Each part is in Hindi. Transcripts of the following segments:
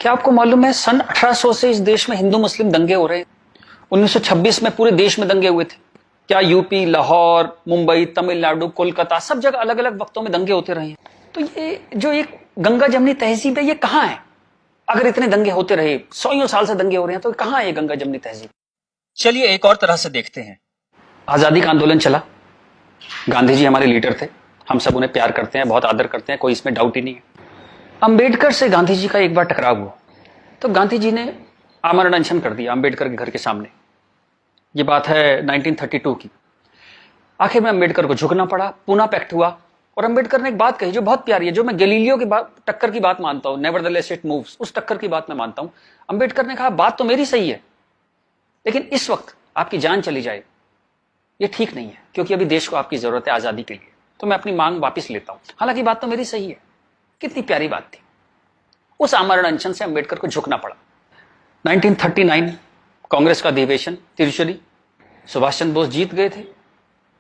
क्या आपको मालूम है सन 1800 से इस देश में हिंदू मुस्लिम दंगे हो रहे हैं। 1926 में पूरे देश में दंगे हुए थे। क्या यूपी, लाहौर, मुंबई, तमिलनाडु, कोलकाता सब जगह अलग अलग वक्तों में दंगे होते रहे हैं। तो ये जो एक गंगा जमनी तहजीब है ये कहाँ है? अगर इतने दंगे होते रहे, सौ साल से दंगे हो रहे हैं, तो कहाँ है ये गंगा जमनी तहजीब? चलिए एक और तरह से देखते हैं। आजादी का आंदोलन चला, गांधी जी हमारे लीडर थे, हम सब उन्हें प्यार करते हैं, बहुत आदर करते हैं, कोई इसमें डाउट ही नहीं है। अंबेडकर से गांधी जी का एक बार टकराव हुआ तो गांधी जी ने आमरण अनशन कर दिया अंबेडकर के घर के सामने। ये बात है 1932 की। आखिर में अंबेडकर को झुकना पड़ा, पूना पैक्ट हुआ और अंबेडकर ने एक बात कही जो बहुत प्यारी है, जो मैं गैलीलियो की बात टक्कर की बात मानता हूं, नेवरदलेस इट मूव्स, उस टक्कर की बात मैं मानता हूं। अंबेडकर ने कहा बात तो मेरी सही है, लेकिन इस वक्त आपकी जान चली जाए ये ठीक नहीं है, क्योंकि अभी देश को आपकी जरूरत है आजादी के लिए, तो मैं अपनी मांग वापस लेता हूं। हालांकि बात तो मेरी सही है। कितनी प्यारी बात थी। उस आमरण अनशन से अंबेडकर को झुकना पड़ा। 1939 कांग्रेस का अधिवेशन तिरुचुरी, सुभाष चंद्र बोस जीत गए थे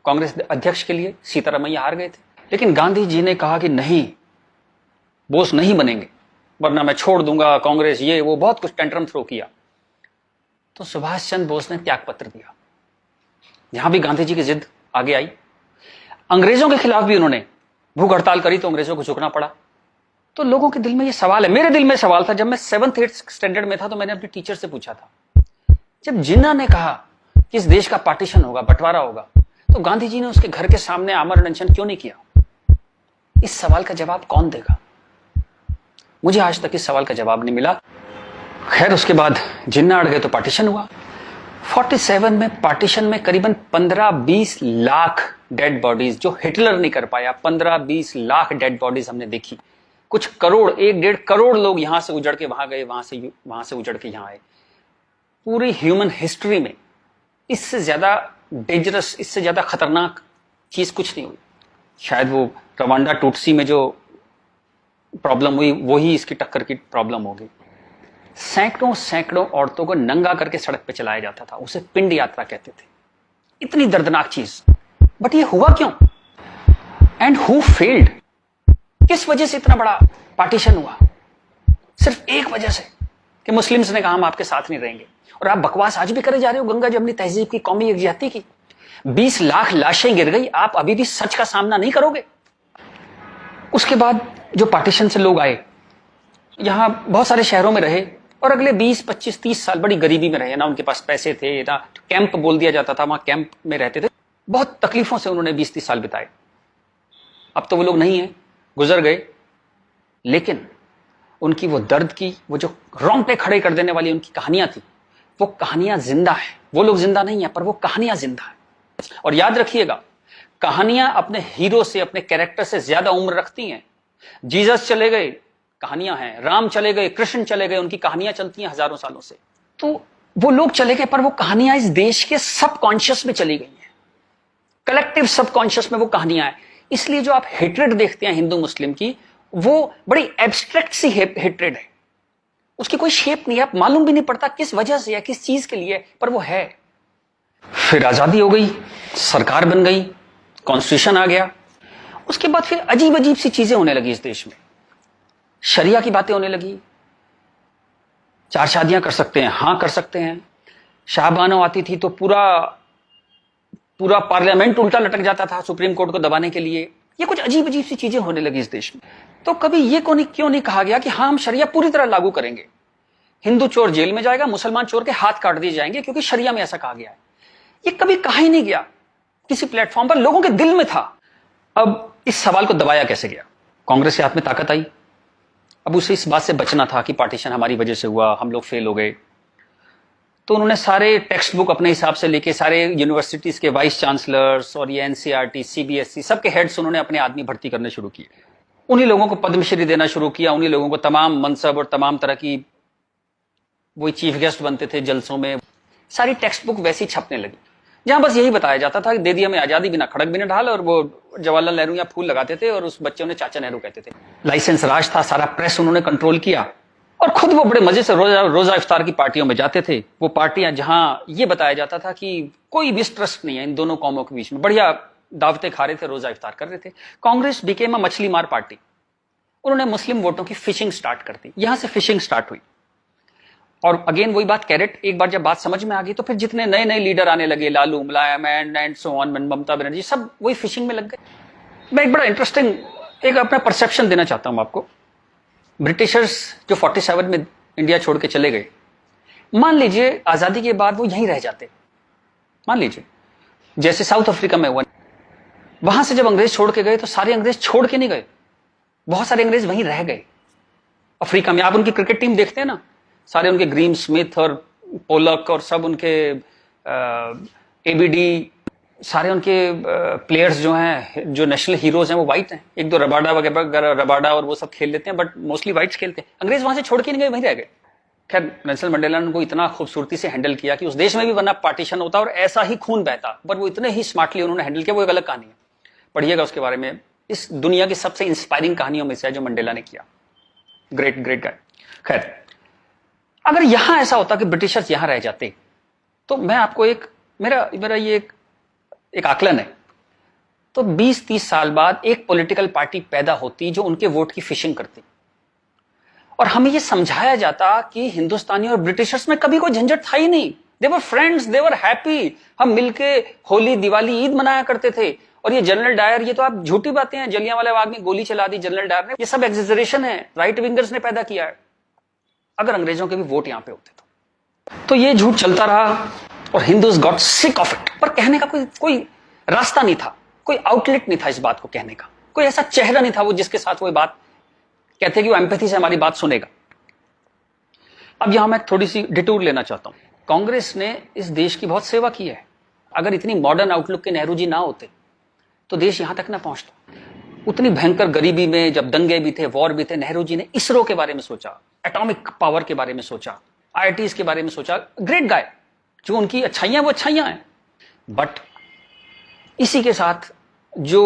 कांग्रेस अध्यक्ष के लिए, सीतारामैया हार गए थे। लेकिन गांधी जी ने कहा कि नहीं, बोस नहीं बनेंगे वरना मैं छोड़ दूंगा कांग्रेस, ये वो बहुत कुछ टेंट्रम थ्रो किया। तो सुभाष चंद्र बोस ने त्याग पत्र दिया। यहां भी गांधी जी की जिद आगे आई। अंग्रेजों के खिलाफ भी उन्होंने भूख हड़ताल करी तो अंग्रेजों को झुकना पड़ा। तो लोगों के दिल में ये सवाल है, मेरे दिल में सवाल था, जब मैं 7th 8th स्टैंडर्ड में था तो मैंने अपनी टीचर से पूछा था, जब जिन्ना ने कहा कि इस देश का पार्टीशन होगा, बंटवारा होगा, तो गांधी जी ने उसके घर के सामने आमरण अनशन क्यों नहीं किया? इस सवाल का जवाब कौन देगा? मुझे आज तक इस सवाल का जवाब नहीं मिला। खैर उसके बाद जिन्ना अड़ गए तो पार्टीशन हुआ। 47 में पार्टीशन में करीबन 15-20 लाख डेड बॉडीज, जो हिटलर नहीं कर पाया, 15-20 लाख डेड बॉडीज हमने देखी। कुछ करोड़, 1-1.5 करोड़ लोग यहां से उजड़ के वहां गए, वहां से उजड़ के यहां आए। पूरी ह्यूमन हिस्ट्री में इससे ज्यादा डेंजरस, इससे ज्यादा खतरनाक चीज कुछ नहीं हुई। शायद वो रवांडा टूटसी में जो प्रॉब्लम हुई वही इसकी टक्कर की प्रॉब्लम होगी। सैकड़ों सैकड़ों औरतों को नंगा करके सड़क पे चलाया जाता था, उसे पिंड यात्रा कहते थे। इतनी दर्दनाक चीज, बट ये हुआ क्यों? And who failed? किस वजह से इतना बड़ा पार्टीशन हुआ? सिर्फ एक वजह से कि मुस्लिम्स ने कहा हम आपके साथ नहीं रहेंगे। और आप बकवास आज भी करे जा रहे हो गंगा जमनी तहजीब की, कौमी यकजहती की। 20 लाख लाशें गिर गई, आप अभी भी सच का सामना नहीं करोगे? उसके बाद जो पार्टीशन से लोग आए, यहां बहुत सारे शहरों में रहे और अगले 20, 25, 30 साल बड़ी गरीबी में रहे। ना उनके पास पैसे थे, ना कैंप बोल दिया जाता था, वहां कैंप में रहते थे। बहुत तकलीफों से उन्होंने 20-30 साल बिताए। अब तो वो लोग नहीं है, गुजर गए, लेकिन उनकी वो दर्द की, वो जो रोंगटे खड़े कर देने वाली उनकी कहानियां थी, वो कहानियां जिंदा है। वो लोग जिंदा नहीं है, पर वो कहानियां जिंदा है। और याद रखिएगा, कहानियां अपने हीरो से, अपने कैरेक्टर से ज्यादा उम्र रखती हैं। जीसस चले गए, कहानियां हैं। राम चले गए, कृष्ण चले गए, उनकी कहानियां चलती हैं हजारों सालों से। तो वो लोग चले गए, पर वो कहानियां इस देश के सबकॉन्शियस में चली गई हैं। कलेक्टिव सबकॉन्शियस में वो कहानियां हैं। इसलिए जो आप हेट्रेड देखते हैं हिंदू मुस्लिम की, वो बड़ी एब्स्ट्रैक्ट सी हेट्रेड है। उसकी कोई शेप नहीं है, आप मालूम भी नहीं पड़ता किस वजह से या किस चीज के लिए, पर वो है। फिर आजादी हो गई, सरकार बन गई, कॉन्स्टिट्यूशन आ गया। उसके बाद फिर अजीब अजीब सी चीजें होने लगी इस देश में। शरिया की बातें होने लगी। 4 शादियां कर सकते हैं, हां कर सकते हैं। शाहबानो आती थी तो पूरा पार्लियामेंट उल्टा लटक जाता था सुप्रीम कोर्ट को दबाने के लिए। ये कुछ अजीब अजीब सी चीजें होने लगी इस देश में। तो कभी ये क्यों नहीं कहा गया कि हाँ, हम शरिया पूरी तरह लागू करेंगे, हिंदू चोर जेल में जाएगा, मुसलमान चोर के हाथ काट दिए जाएंगे, क्योंकि शरिया में ऐसा कहा गया है। ये कभी कहा ही नहीं गया किसी प्लेटफॉर्म पर, लोगों के दिल में था। अब इस सवाल को दबाया कैसे गया? कांग्रेस के हाथ में ताकत आई। अब उसे इस बात से बचना था कि पार्टीशन हमारी वजह से हुआ, हम लोग फेल हो गए। तो उन्होंने सारे टेक्स्ट बुक अपने हिसाब से लेके, सारे यूनिवर्सिटीज के वाइस चांसलर्स और ये एनसीईआरटी, सीबीएसई, सबके हेड्स उन्होंने अपने आदमी भर्ती करने शुरू किए। उन्हीं लोगों को पद्मश्री देना शुरू किया, उन्हीं लोगों को तमाम मनसब और तमाम तरह की, वही चीफ गेस्ट बनते थे जलसों में। सारी टेक्स्ट बुक वैसी छपने लगी, जहां बस यही बताया जाता था कि दे दी हमें आजादी, बिना खड़क बिना ढाल। और वो जवाहरलाल नेहरू यहाँ फूल लगाते थे और उस बच्चे उन्हें चाचा नेहरू कहते थे। लाइसेंस राज था, सारा प्रेस उन्होंने कंट्रोल किया। और खुद वो बड़े मजे से रोजा इफ्तार की पार्टियों में जाते थे। वो पार्टियां जहां ये बताया जाता था कि कोई मिसट्रस्ट नहीं है इन दोनों कौमों के बीच में, बढ़िया दावतें खा रहे थे, रोजा इफ्तार कर रहे थे। कांग्रेस बिकेम अ मछली मार पार्टी। उन्होंने मुस्लिम वोटों की फिशिंग स्टार्ट कर दी। यहां से फिशिंग स्टार्ट हुई। और अगेन वही बात, कैरेट, एक बार जब बात समझ में आ गई तो फिर जितने नए नए लीडर आने लगे, लालू, मुलायम and so on, Mamata Banerjee, सब वही फिशिंग में लग गए। मैं एक बड़ा इंटरेस्टिंग एक अपना परसेप्शन देना चाहता हूं आपको। ब्रिटिशर्स जो 47 में इंडिया छोड़ के चले गए, मान लीजिए आजादी के बाद वो यहीं रह जाते, मान लीजिए जैसे साउथ अफ्रीका में हुआ, वहां से जब अंग्रेज छोड़ के गए तो सारे अंग्रेज छोड़ के नहीं गए, बहुत सारे अंग्रेज वहीं रह गए अफ्रीका में। आप उनकी क्रिकेट टीम देखते हैं ना, सारे उनके ग्रीम स्मिथ और पोलक और सब उनके एबीडी, सारे उनके प्लेयर्स जो हैं, जो नेशनल हीरोज हैं, वो वाइट हैं। एक दो रबाडा वगैरह, रबाडा और वो सब खेल लेते हैं, बट मोस्टली वाइट्स खेलते हैं। अंग्रेज वहां से छोड़ के नहीं गए, वहीं रह गए। खैर नेल्सन मंडेला ने उनको इतना खूबसूरती से हैंडल किया कि उस देश में भी वरना पार्टीशन होता और ऐसा ही खून बहता, पर वो इतने ही स्मार्टली उन्होंने हैंडल किया। वो एक अलग कहानी है, पढ़िएगा उसके बारे में। इस दुनिया की सबसे इंस्पायरिंग कहानियों में से है जो मंडेला ने किया। Great great guy. खैर, अगर यहां ऐसा होता कि ब्रिटिशर्स यहां रह जाते, तो मैं आपको एक मेरा ये एक आकलन है, तो 20-30 साल बाद एक पॉलिटिकल पार्टी पैदा होती जो उनके वोट की फिशिंग करती, और हमें ये समझाया जाता कि हिंदुस्तानी और ब्रिटिशर्स में कभी कोई झंझट था ही नहीं। They were friends, they were happy. हम मिलके होली, दिवाली, ईद मनाया करते थे। और ये जनरल डायर, ये तो आप झूठी बातें हैं, जलियांवाला बाग में गोली चला दी जनरल डायर ने, ये सब एग्जेजरेशन है, राइट विंगर्स ने पैदा किया है। अगर अंग्रेजों के भी वोट यहां पे होते तो ये झूठ चलता रहा और Hindus got sick of it. पर कहने का कोई रास्ता नहीं था, कोई आउटलेट नहीं था इस बात को कहने का, कोई ऐसा चेहरा नहीं था वो जिसके साथ वो बात कहते कि वो एम्पैथी से हमारी बात सुनेगा। अब यहां मैं थोड़ी सी डिटूर लेना चाहता हूं। कांग्रेस ने इस देश की बहुत सेवा की है। अगर इतनी मॉडर्न आउटलुक के नेहरू जी ना होते तो देश यहां तक ना पहुंचता। उतनी भयंकर गरीबी में जब दंगे भी थे, वॉर भी थे, नेहरू जी ने इसरो के बारे में सोचा, एटॉमिक पावर के बारे में सोचा, आईआईटीज के बारे में सोचा। Great guy. जो उनकी अच्छाइयां वो अच्छाइयां हैं, बट इसी के साथ जो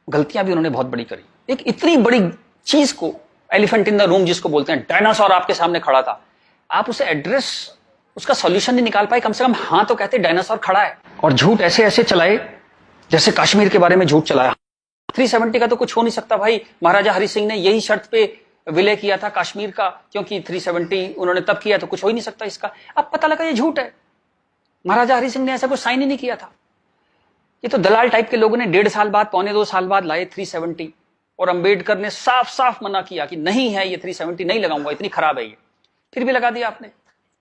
गलतियां भी उन्होंने बहुत बड़ी करी। एक इतनी बड़ी चीज को, एलिफेंट इन द रूम जिसको बोलते हैं, डायनासोर आपके सामने खड़ा था, आप उसे एड्रेस, उसका सॉल्यूशन नहीं निकाल पाए। कम से कम हाँ तो कहते डायनासोर खड़ा है। और झूठ ऐसे ऐसे चलाए, जैसे कश्मीर के बारे में झूठ चलाया। 370 का तो कुछ हो नहीं सकता भाई। महाराजा हरि सिंह ने यही शर्त पे विलय किया था कश्मीर का, क्योंकि 370 उन्होंने तब किया, तो कुछ हो ही नहीं सकता इसका। अब पता लगा ये झूठ है, महाराजा हरि सिंह ने ऐसा कुछ साइन ही नहीं किया था। ये तो दलाल टाइप के लोगों ने 1.5 साल बाद, 1.25 साल बाद लाए 370, और अंबेडकर ने साफ साफ मना किया कि नहीं है ये 370 नहीं लगाऊंगा, इतनी खराब है ये। फिर भी लगा दिया आपने,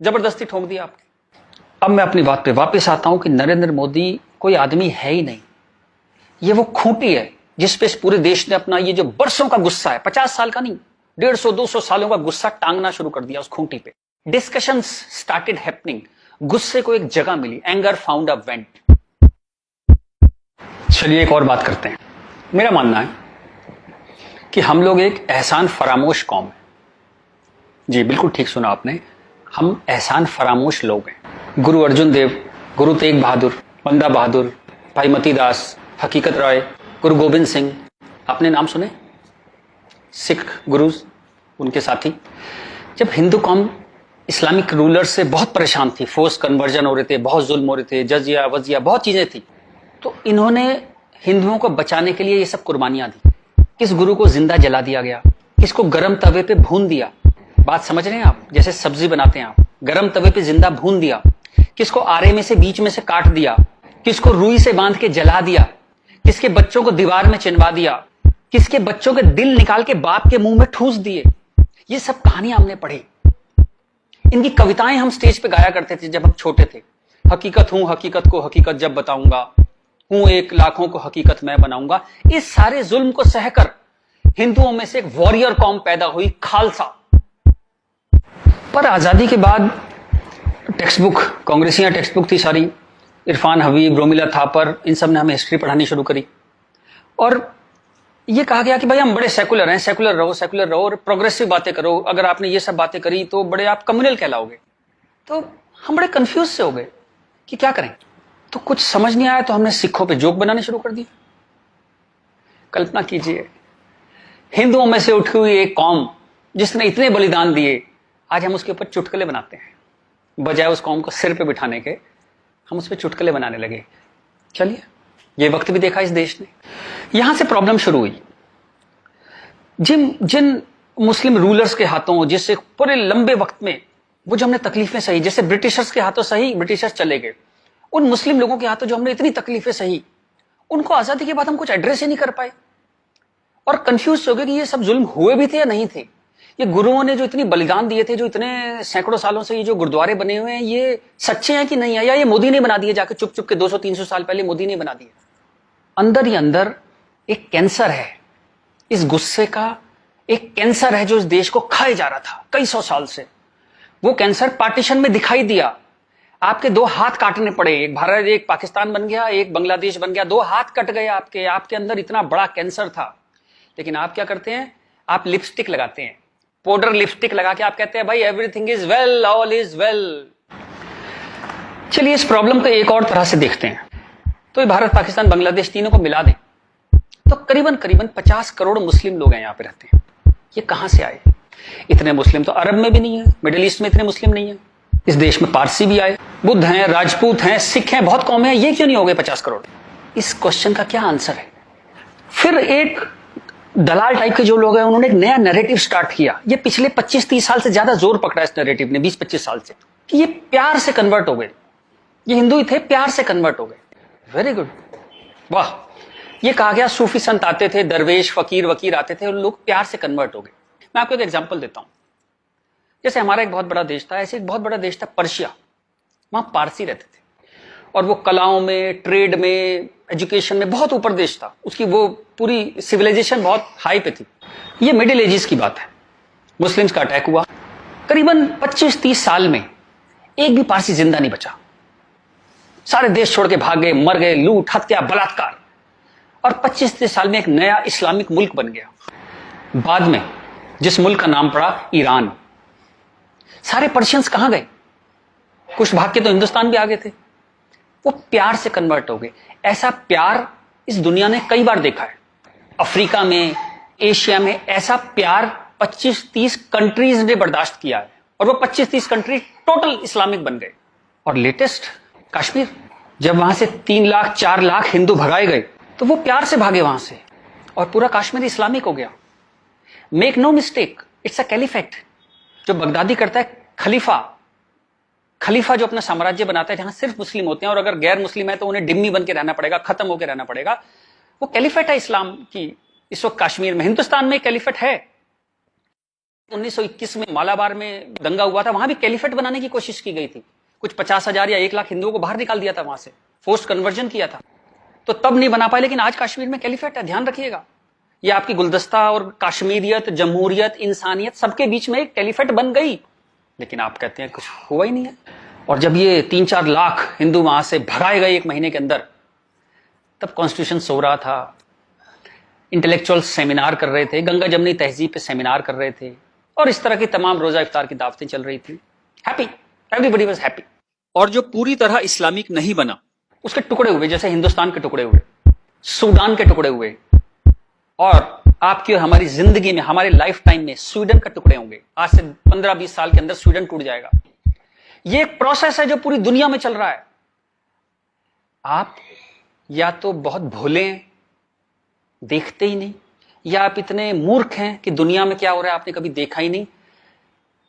जबरदस्ती ठोक दिया आपने। अब मैं अपनी बात पे वापस आता हूं कि नरेंद्र मोदी कोई आदमी है ही नहीं, ये वो खूंटी है जिस पे इस पूरे देश ने अपना ये जो बरसों का गुस्सा है, 50 साल का नहीं, 150-200 सालों का गुस्सा टांगना शुरू कर दिया उस खूंटी पे। डिस्कशंस स्टार्टेड हैपनिंग, गुस्से को एक जगह मिली, एंगर फाउंड अ वेंट। चलिए एक और बात करते हैं। मेरा मानना है कि हम लोग एक एहसान फरामोश कौम है। जी बिल्कुल ठीक सुना आपने, हम एहसान फरामोश लोग हैं। गुरु अर्जुन देव, गुरु तेग बहादुर, बंदा बहादुर, भाई मती दास, हकीकत राय, गुरु गोविंद सिंह, आपने नाम सुने, सिख गुरुज, उनके साथी। जब हिंदू कौम इस्लामिक रूलर से बहुत परेशान थी, फोर्स कन्वर्जन हो रहे थे, बहुत जुल्म हो रहे थे, जजिया वजिया बहुत चीजें थी, तो इन्होंने हिंदुओं को बचाने के लिए ये सब कुर्बानियां दी। किस गुरु को जिंदा जला दिया गया, किसको गर्म तवे पे भून दिया, बात समझ रहे हैं आप, जैसे सब्जी बनाते हैं आप, गर्म तवे पे जिंदा भून दिया, किसको आरे में से बीच में से काट दिया, किसको रुई से बांध के जला दिया, किसके बच्चों को दीवार में चिनवा दिया, किसके बच्चों के दिल निकाल के बाप के मुंह में ठूस दिए। ये सब कहानियां हमने पढ़ी। इनकी कविताएं हम स्टेज पे गाया करते थे जब हम छोटे थे। हकीकत हूं, हकीकत को हकीकत जब बताऊंगा, हूं एक लाखों को हकीकत मैं बनाऊंगा। इस सारे जुल्म को सहकर हिंदुओं में से एक वॉरियर कौम पैदा हुई, खालसा। पर आजादी के बाद टेक्स्ट बुक, कांग्रेसियां टेक्स्ट बुक थी सारी, इरफान हबीब, रोमिला थापर, इन सब ने हमें हिस्ट्री पढ़ानी शुरू करी, और ये कहा गया कि भाई हम बड़े सेकुलर हैं, सेकुलर रहो और प्रोग्रेसिव बातें करो। अगर आपने ये सब बातें करी तो बड़े आप कम्युनल कहलाओगे। तो हम बड़े कंफ्यूज से हो गए कि क्या करें। तो कुछ समझ नहीं आया तो हमने सिखों पे जोक बनाने शुरू कर दिए। कल्पना कीजिए, हिंदुओं में से उठी हुई एक कौम जिसने इतने बलिदान दिए, आज हम उसके ऊपर चुटकुले बनाते हैं। बजाय उस कौम को सिर पे बिठाने के हम उस पर चुटकुले बनाने लगे। चलिए, ये वक्त भी देखा इस देश ने। यहां से प्रॉब्लम शुरू हुई। जिन मुस्लिम रूलर्स के हाथों, जिससे पूरे लंबे वक्त में वो जो हमने तकलीफें सही, जैसे ब्रिटिशर्स के हाथों सही ब्रिटिशर्स चले गए, उन मुस्लिम लोगों के हाथों जो हमने इतनी तकलीफें सही, उनको आजादी के बाद हम कुछ एड्रेस ही नहीं कर पाए और कंफ्यूज हो गए कि ये सब जुल्म हुए भी थे या नहीं थे। ये गुरुओं ने जो इतनी बलिदान दिए थे, जो इतने सैकड़ों सालों से ये जो गुरुद्वारे बने हुए हैं, ये सच्चे हैं कि नहीं है, या ये मोदी ने बना दिए जाके चुप चुप के 200-300 साल पहले मोदी ने बना दिए। अंदर ही अंदर एक कैंसर है, इस गुस्से का एक कैंसर है जो इस देश को खाए जा रहा था कई सौ साल से। वो कैंसर पार्टीशन में दिखाई दिया, आपके दो हाथ काटने पड़े, एक भारत एक पाकिस्तान बन गया, एक बांग्लादेश बन गया, दो हाथ कट गए आपके अंदर इतना बड़ा कैंसर था। लेकिन आप क्या करते हैं, आप लिपस्टिक लगाते हैं, पाउडर लिपस्टिक लगा के आप कहते हैं भाई everything is well, all is well. चलिए इस प्रॉब्लम को एक और तरह से देखते हैं। तो ये भारत पाकिस्तान बांग्लादेश तीनों को मिला दें तो करीबन 50 करोड़ मुस्लिम लोग हैं यहाँ पे रहते हैं। ये कहां से आए? इतने मुस्लिम तो अरब में भी नहीं है, मिडिल ईस्ट में इतने मुस्लिम नहीं है। इस देश में पारसी भी आए, बुद्ध हैं, राजपूत हैं, सिख हैं, बहुत कौमें हैं, ये क्यों नहीं हो गए 50 करोड़? इस क्वेश्चन का क्या आंसर है? फिर एक दलाल टाइप के जो लोग हैं उन्होंने एक नया नैरेटिव स्टार्ट किया। ये पिछले 25-30 साल से ज्यादा जोर पकड़ा इस नैरेटिव ने, 20-25 साल से, कि ये प्यार से कन्वर्ट हो गए, ये हिंदू ही थे, प्यार से कन्वर्ट हो गए। वेरी गुड, वाह। ये कहा गया सूफी संत आते थे, दरवेश फकीर वकीर आते थे, उन लोग प्यार से कन्वर्ट हो गए। मैं आपको एक एग्जांपल देता हूं। जैसे हमारा एक बहुत बड़ा देश था, ऐसे एक बहुत बड़ा देश था पर्शिया, वहां पारसी रहते थे और वो कलाओं में, ट्रेड में, एजुकेशन में बहुत ऊपर देश था, उसकी वो पूरी सिविलाइजेशन बहुत हाई पे थी। ये मिडिल एजेस की बात है, मुस्लिम्स का अटैक हुआ, करीबन 25-30 साल में एक भी पारसी जिंदा नहीं बचा, सारे देश छोड़ के भाग गए, मर गए, लूट हत्या बलात्कार, और 25-30 साल में एक नया इस्लामिक मुल्क बन गया। बाद में जिस मुल्क का नाम पड़ा ईरान। सारे पर्शियंस कहां गए? कुछ भाग के तो हिंदुस्तान भी आ गए थे। वो प्यार से कन्वर्ट हो गए। ऐसा प्यार इस दुनिया ने कई बार देखा है, अफ्रीका में, एशिया में, ऐसा प्यार 25-30 कंट्रीज ने बर्दाश्त किया है और वो 25-30 कंट्री टोटल इस्लामिक बन गए। और लेटेस्ट कश्मीर, जब वहां से 3 लाख 4 लाख हिंदू भगाए गए तो वो प्यार से भागे वहां से और पूरा कश्मीर इस्लामिक हो गया। Make no mistake, it's a caliphate. जो बगदादी करता है खलीफा जो अपना साम्राज्य बनाता है जहां सिर्फ मुस्लिम होते हैं और अगर गैर मुस्लिम है तो उन्हें डिम्मी बन के रहना पड़ेगा, खत्म होकर रहना पड़ेगा, वो कैलिफेट है इस्लाम की। इस वक्त कश्मीर में, हिंदुस्तान में कैलिफेट है। 1921 में मालाबार में दंगा हुआ था, वहां भी कैलिफेट बनाने की कोशिश की गई थी। कुछ 50,000 या 1 लाख हिंदुओं को बाहर निकाल दिया था वहां से, फोर्स्ड कन्वर्जन किया था, तो तब नहीं बना पाए। लेकिन आज कश्मीर में कैलिफेट है, ध्यान रखिएगा। ये आपकी गुलदस्ता और कश्मीरियत, जमहूरियत, इंसानियत सबके बीच में एक कैलिफेट बन गई। लेकिन आप कहते हैं कुछ हुआ ही नहीं है। और जब ये 3-4 लाख हिंदू वहां से भगाए गए 1 महीने के अंदर, तब कॉन्स्टिट्यूशन सो रहा था, इंटेलेक्चुअल सेमिनार कर रहे थे, गंगा जमनी तहजीब पे सेमिनार कर रहे थे और इस तरह की तमाम रोजा इफ्तार की दावतें चल रही थी। Happy, everybody was happy. और जो पूरी तरह इस्लामिक नहीं बना, उसके टुकड़े हुए, जैसे हिंदुस्तान के टुकड़े हुए, सूडान के टुकड़े हुए, और आपकी और हमारी जिंदगी में, हमारे लाइफ टाइम में स्वीडन का टुकड़े होंगे। आज से 15-20 साल के अंदर स्वीडन टूट जाएगा। ये एक प्रोसेस है जो पूरी दुनिया में चल रहा है। आप या तो बहुत भोले हैं, देखते ही नहीं, या आप इतने मूर्ख हैं कि दुनिया में क्या हो रहा है आपने कभी देखा ही नहीं,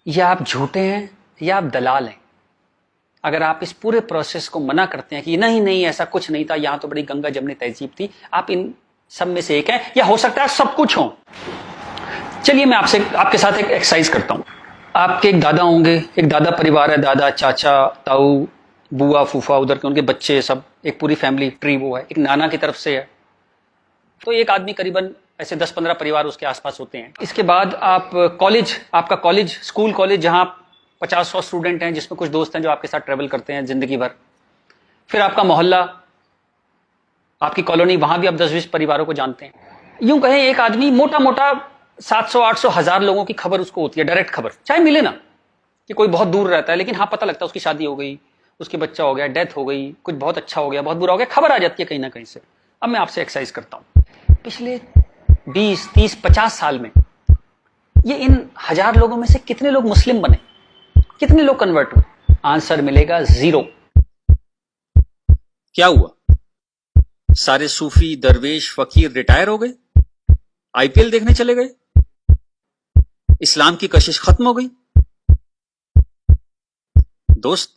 या आप झूठे हैं, या आप दलाल हैं। अगर आप इस पूरे प्रोसेस को मना करते हैं कि नहीं नहीं ऐसा कुछ नहीं था, यहां तो बड़ी गंगा जमनी तहजीब थी, आप इन सब में से एक हैं, या हो सकता है सब कुछ हो। चलिए मैं आपके साथ एक एक्सरसाइज करता हूं। आपके एक दादा होंगे, एक दादा परिवार है, दादा, चाचा, ताऊ, बुआ, फूफा, उधर के उनके बच्चे, सब एक पूरी फैमिली ट्री वो है। एक नाना की तरफ से है, तो एक आदमी करीबन ऐसे 10-15 परिवार उसके आसपास होते हैं। इसके बाद आप कॉलेज, आपका कॉलेज, स्कूल कॉलेज, जहां 50-100 स्टूडेंट हैं, जिसमें कुछ दोस्त हैं जो आपके साथ ट्रेवल करते हैं जिंदगी भर। फिर आपका मोहल्ला, आपकी कॉलोनी, वहां भी आप 10-20 परिवारों को जानते हैं। यूं कहें एक आदमी मोटा मोटा 700-800 1000 लोगों की खबर उसको होती है, डायरेक्ट खबर, चाहे मिले ना कि कोई बहुत दूर रहता है, लेकिन हाँ पता लगता है उसकी शादी हो गई, उसके बच्चा हो गया, डेथ हो गई, कुछ बहुत अच्छा हो गया, बहुत बुरा हो गया, खबर आ जाती है कहीं ना कहीं से। अब मैं आपसे एक्सरसाइज करता हूं, पिछले 20, 30, 50 साल में ये इन 1000 लोगों में से कितने लोग मुस्लिम बने, कितने लोग कन्वर्ट हुए? आंसर मिलेगा 0। क्या हुआ? सारे सूफी, दरवेश, फकीर रिटायर हो गए, आईपीएल देखने चले गए, इस्लाम की कशिश खत्म हो गई। दोस्त,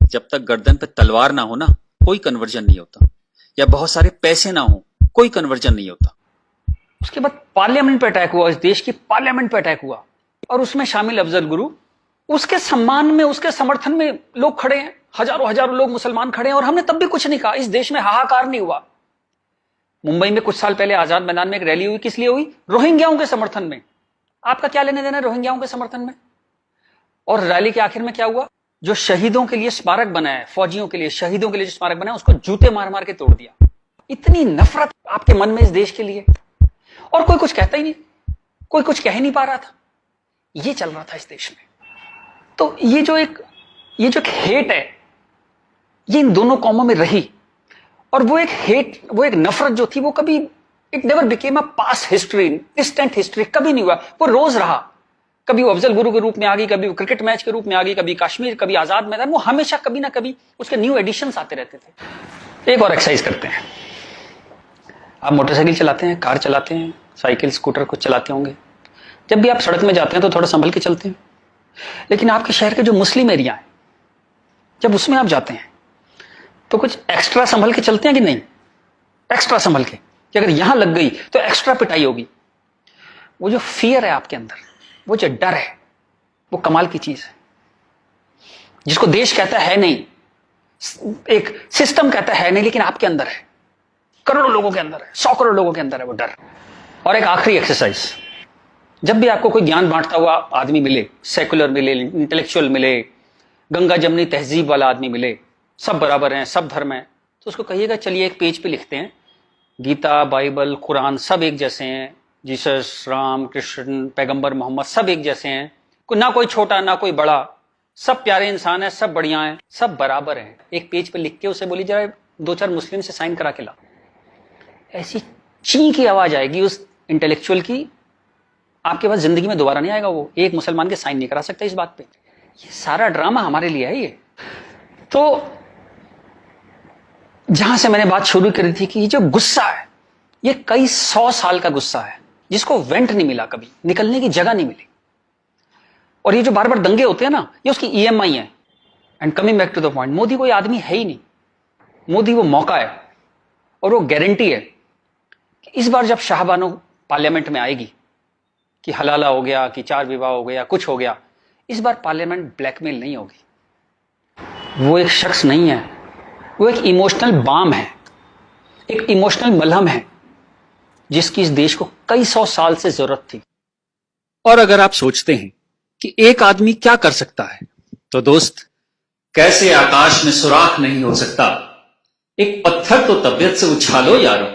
जब तक गर्दन पे तलवार ना हो ना, कोई कन्वर्जन नहीं होता, या बहुत सारे पैसे ना हो, कोई कन्वर्जन नहीं होता। उसके बाद पार्लियामेंट पे अटैक हुआ, इस देश की पार्लियामेंट पे अटैक हुआ, और उसमें शामिल अफजल गुरु, उसके सम्मान में, उसके समर्थन में लोग खड़े हैं, हजारों हजारों लोग मुसलमान खड़े हैं, और हमने तब भी कुछ नहीं कहा। इस देश में हाहाकार नहीं हुआ। मुंबई में कुछ साल पहले आजाद मैदान में एक रैली हुई, किस लिए हुई? रोहिंग्याओं के समर्थन में। आपका क्या लेने देना रोहिंग्याओं के समर्थन में? और रैली के आखिर में क्या हुआ? जो शहीदों के लिए स्मारक बना है, फौजियों के लिए, शहीदों के लिए जो स्मारक बना है, उसको जूते मार मार के तोड़ दिया। इतनी नफरत आपके मन में इस देश के लिए, और कोई कुछ कहता ही नहीं, कोई कुछ कह ही नहीं पा रहा था। ये चल रहा था इस देश में। तो ये जो एक हेट है, ये इन दोनों कौमों में रही, और वो एक नफरत जो थी, वो कभी, it never became a past history, distant history, कभी नहीं हुआ। वो रोज रहा। कभी वो अफजल गुरु के रूप में आ गई, कभी वो क्रिकेट मैच के रूप में आ गई, कभी कश्मीर, कभी आजाद मैदान, वो हमेशा कभी ना कभी उसके न्यू एडिशंस आते रहते थे। एक और एक्सरसाइज करते हैं। आप मोटरसाइकिल चलाते हैं, कार चलाते हैं, साइकिल, स्कूटर कुछ चलाते होंगे। जब भी आप सड़क में जाते हैं तो थोड़ा संभल के चलते हैं। लेकिन आपके शहर के जो मुस्लिम एरिया है, जब उसमें आप जाते हैं तो कुछ एक्स्ट्रा संभल के चलते हैं कि नहीं? एक्स्ट्रा संभल के, कि अगर यहां लग गई तो एक्स्ट्रा पिटाई होगी। वो जो फियर है आपके अंदर, वो जो डर है, वो कमाल की चीज है, जिसको देश कहता है नहीं, एक सिस्टम कहता है नहीं, लेकिन आपके अंदर है, करोड़ों लोगों के अंदर है, 100 करोड़ लोगों के अंदर है वो डर। और एक आखिरी एक्सरसाइज, जब भी आपको कोई ज्ञान बांटता हुआ आदमी मिले, सेकुलर मिले, इंटेलेक्चुअल मिले, गंगा जमनी तहजीब वाला आदमी मिले, सब बराबर हैं, सब धर्म है, तो उसको कहिएगा चलिए एक पेज पे लिखते हैं, गीता, बाइबल, कुरान सब एक जैसे हैं, जीसस, राम, कृष्ण, पैगंबर मोहम्मद सब एक जैसे हैं, ना कोई छोटा ना कोई बड़ा, सब प्यारे इंसान है, सब बढ़िया हैं, सब बराबर हैं। एक पेज पे लिख के उसे बोली जरा 2-4 मुस्लिम से साइन करा के ला। ऐसी ची की आवाज आएगी उस इंटेलेक्चुअल की, आपके पास जिंदगी में दोबारा नहीं आएगा। वो एक मुसलमान के साइन नहीं करा सकता इस बात पे। ये सारा ड्रामा हमारे लिए है। ये तो जहां से मैंने बात शुरू करी थी कि ये जो गुस्सा है, ये कई 100 साल का गुस्सा है, जिसको वेंट नहीं मिला, कभी निकलने की जगह नहीं मिली। और ये जो बार बार दंगे होते हैं ना, ये उसकी EMI है। And coming back to the point, Modi कोई आदमी है ही नहीं। मोदी वो मौका है, और वो गारंटी है कि इस बार जब शाहबानो पार्लियामेंट में आएगी, कि हलाला हो गया, कि 4 विवाह हो गया, कुछ हो गया, इस बार पार्लियामेंट ब्लैकमेल नहीं होगी। वो एक शख्स नहीं है, वो एक इमोशनल बाम है, एक इमोशनल मलहम है, जिसकी इस देश को कई 100 साल से जरूरत थी। और अगर आप सोचते हैं कि एक आदमी क्या कर सकता है, तो दोस्त, कैसे आकाश में सुराख नहीं हो सकता, एक पत्थर तो तबीयत से उछालो यारो।